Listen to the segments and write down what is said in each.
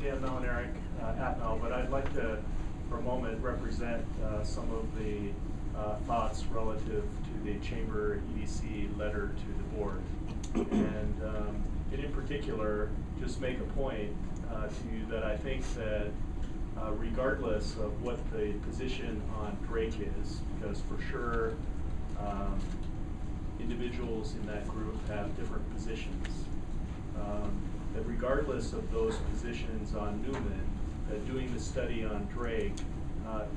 Atmel and Eric, Atmel, but I'd like to, for a moment, represent some of the thoughts relative to the Chamber EDC letter to the board. And in particular, just make a point to you that I think that regardless of what the position on Drake is, because for sure individuals in that group have different positions, that regardless of those positions on Newman, that doing the study on Drake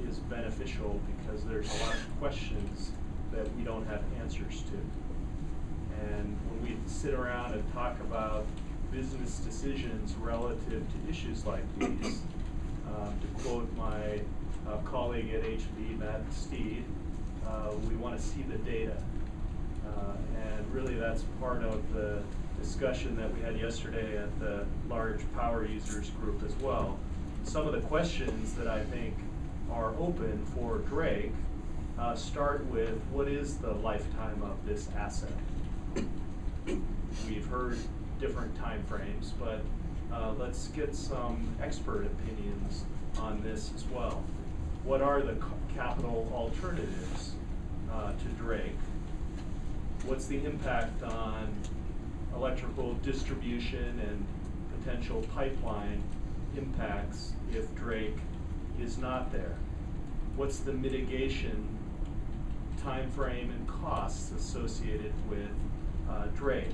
is beneficial because there's a lot of questions that we don't have answers to. And when we sit around and talk about business decisions relative to issues like these, to quote my colleague at HB, Matt Steed, we want to see the data. And really that's part of the discussion that we had yesterday at the large power users group as well. Some of the questions that I think are open for Drake start with, what is the lifetime of this asset? We've heard different time frames, but let's get some expert opinions on this as well. What are the capital alternatives to Drake? What's the impact on electrical distribution and potential pipeline impacts if Drake is not there? What's the mitigation time frame and costs associated with Drake?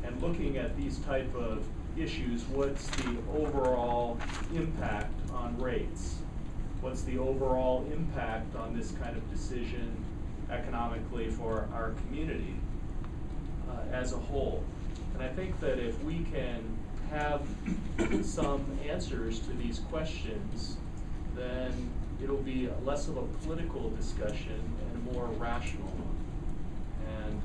And looking at these type of issues, what's the overall impact on rates? What's the overall impact on this kind of decision economically for our community as a whole? And I think that if we can have some answers to these questions, then it'll be less of a political discussion and a more rational one. And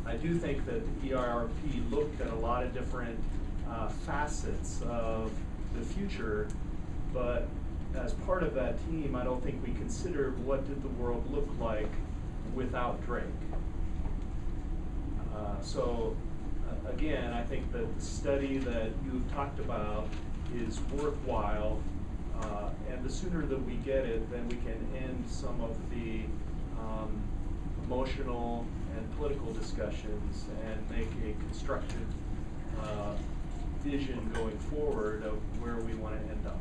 I do think that the ERRP looked at a lot of different facets of the future, but as part of that team, I don't think we considered what did the world look like without Drake. So again, I think that the study that you've talked about is worthwhile, and the sooner that we get it, then we can end some of the emotional and political discussions and make a constructive vision going forward of where we want to end up.